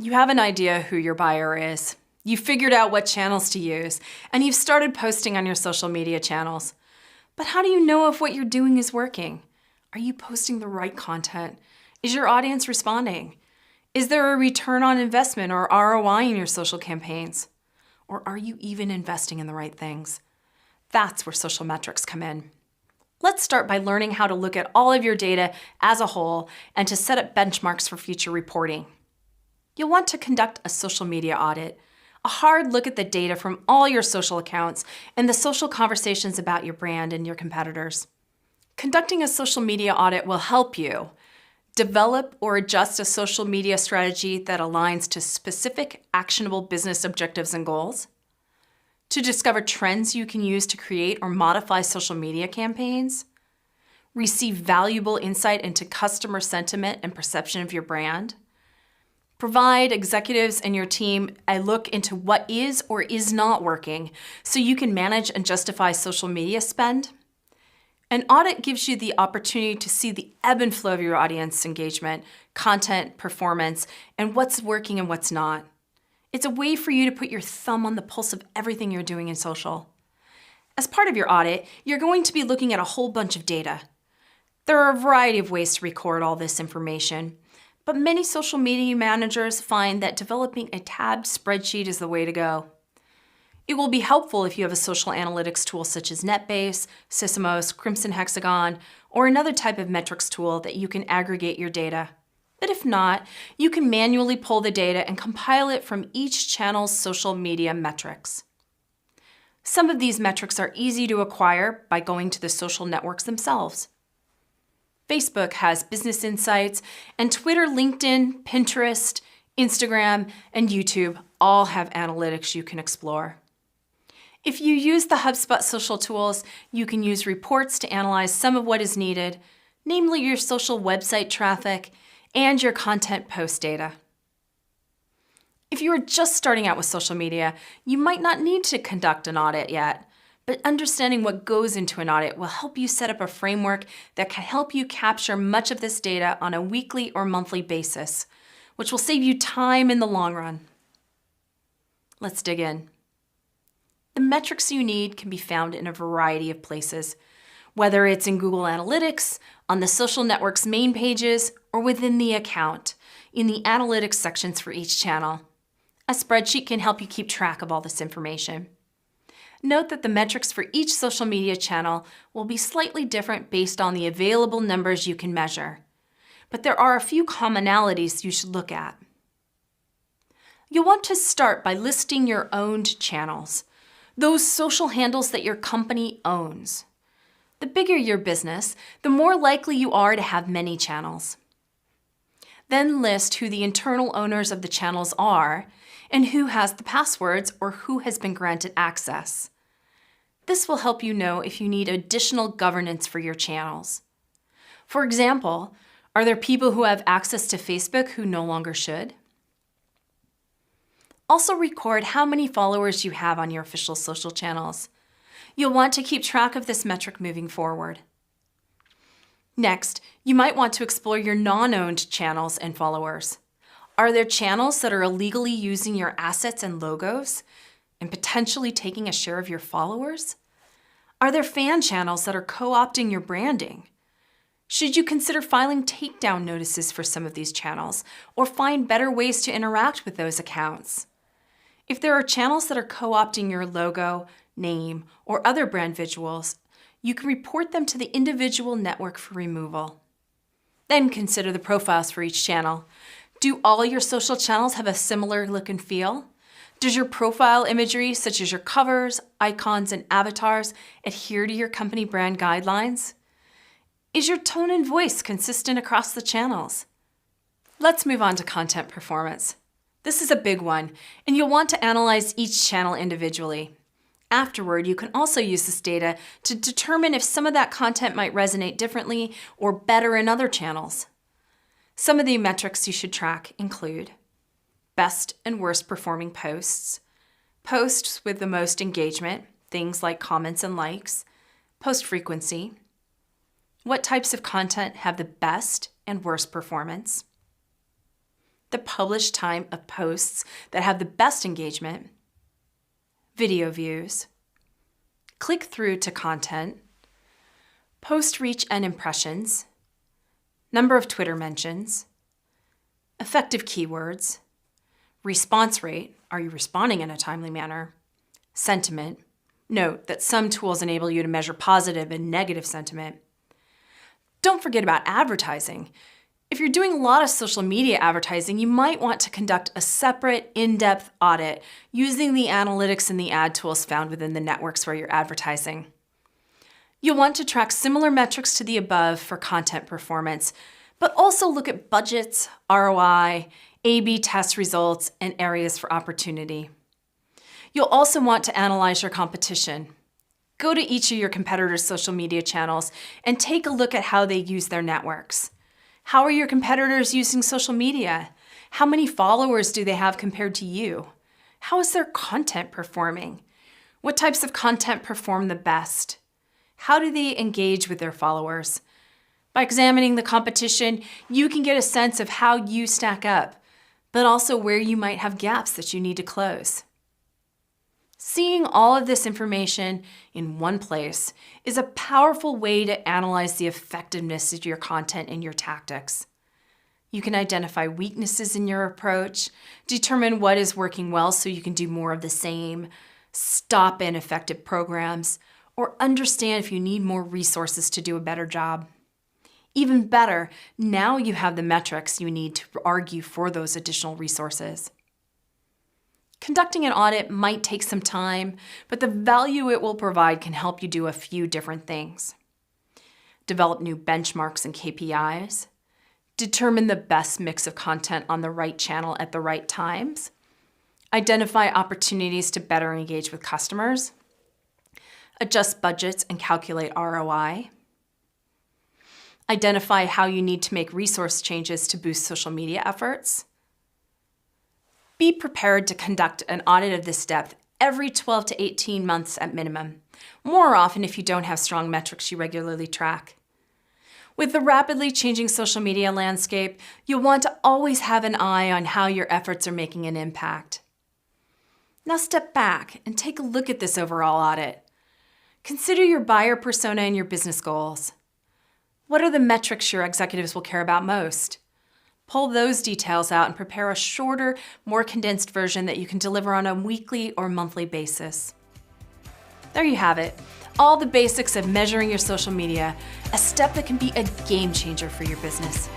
You have an idea who your buyer is. You've figured out what channels to use, and you've started posting on your social media channels. But how do you know if what you're doing is working? Are you posting the right content? Is your audience responding? Is there a return on investment or ROI in your social campaigns? Or are you even investing in the right things? That's where social metrics come in. Let's start by learning how to look at all of your data as a whole and to set up benchmarks for future reporting. You'll want to conduct a social media audit, a hard look at the data from all your social accounts and the social conversations about your brand and your competitors. Conducting a social media audit will help you develop or adjust a social media strategy that aligns to specific actionable business objectives and goals, to discover trends you can use to create or modify social media campaigns, receive valuable insight into customer sentiment and perception of your brand, provide executives and your team a look into what is or is not working so you can manage and justify social media spend. An audit gives you the opportunity to see the ebb and flow of your audience engagement, content, performance, and what's working and what's not. It's a way for you to put your thumb on the pulse of everything you're doing in social. As part of your audit, you're going to be looking at a whole bunch of data. There are a variety of ways to record all this information, but many social media managers find that developing a tabbed spreadsheet is the way to go. It will be helpful if you have a social analytics tool such as NetBase, Sysomos, Crimson Hexagon, or another type of metrics tool that you can aggregate your data. But if not, you can manually pull the data and compile it from each channel's social media metrics. Some of these metrics are easy to acquire by going to the social networks themselves. Facebook has business insights, and Twitter, LinkedIn, Pinterest, Instagram, and YouTube all have analytics you can explore. If you use the HubSpot social tools, you can use reports to analyze some of what is needed, namely your social website traffic and your content post data. If you are just starting out with social media, you might not need to conduct an audit yet, but understanding what goes into an audit will help you set up a framework that can help you capture much of this data on a weekly or monthly basis, which will save you time in the long run. Let's dig in. The metrics you need can be found in a variety of places, whether it's in Google Analytics, on the social network's main pages, or within the account, in the analytics sections for each channel. A spreadsheet can help you keep track of all this information. Note that the metrics for each social media channel will be slightly different based on the available numbers you can measure, but there are a few commonalities you should look at. You'll want to start by listing your owned channels, those social handles that your company owns. The bigger your business, the more likely you are to have many channels. Then list who the internal owners of the channels are and who has the passwords or who has been granted access. This will help you know if you need additional governance for your channels. For example, are there people who have access to Facebook who no longer should? Also record how many followers you have on your official social channels. You'll want to keep track of this metric moving forward. Next, you might want to explore your non-owned channels and followers. Are there channels that are illegally using your assets and logos and potentially taking a share of your followers? Are there fan channels that are co-opting your branding? Should you consider filing takedown notices for some of these channels or find better ways to interact with those accounts? If there are channels that are co-opting your logo, name, or other brand visuals, you can report them to the individual network for removal. Then consider the profiles for each channel. Do all your social channels have a similar look and feel? Does your profile imagery, such as your covers, icons, and avatars, adhere to your company brand guidelines? Is your tone and voice consistent across the channels? Let's move on to content performance. This is a big one, and you'll want to analyze each channel individually. Afterward, you can also use this data to determine if some of that content might resonate differently or better in other channels. Some of the metrics you should track include best and worst performing posts, posts with the most engagement, things like comments and likes, post frequency, what types of content have the best and worst performance, the published time of posts that have the best engagement, video views, click-through to content, post reach and impressions, number of Twitter mentions, effective keywords, response rate, are you responding in a timely manner, sentiment, note that some tools enable you to measure positive and negative sentiment. Don't forget about advertising. If you're doing a lot of social media advertising, you might want to conduct a separate, in-depth audit using the analytics and the ad tools found within the networks where you're advertising. You'll want to track similar metrics to the above for content performance, but also look at budgets, ROI, A/B test results, and areas for opportunity. You'll also want to analyze your competition. Go to each of your competitors' social media channels and take a look at how they use their networks. How are your competitors using social media? How many followers do they have compared to you? How is their content performing? What types of content perform the best? How do they engage with their followers? By examining the competition, you can get a sense of how you stack up, but also where you might have gaps that you need to close. Seeing all of this information in one place is a powerful way to analyze the effectiveness of your content and your tactics. You can identify weaknesses in your approach, determine what is working well so you can do more of the same, stop ineffective programs, or understand if you need more resources to do a better job. Even better, now you have the metrics you need to argue for those additional resources. Conducting an audit might take some time, but the value it will provide can help you do a few different things. Develop new benchmarks and KPIs, determine the best mix of content on the right channel at the right times, identify opportunities to better engage with customers, adjust budgets and calculate ROI, identify how you need to make resource changes to boost social media efforts. Be prepared to conduct an audit of this depth every 12 to 18 months at minimum, more often if you don't have strong metrics you regularly track. With the rapidly changing social media landscape, you'll want to always have an eye on how your efforts are making an impact. Now step back and take a look at this overall audit. Consider your buyer persona and your business goals. What are the metrics your executives will care about most? Pull those details out and prepare a shorter, more condensed version that you can deliver on a weekly or monthly basis. There you have it. All the basics of measuring your social media, a step that can be a game changer for your business.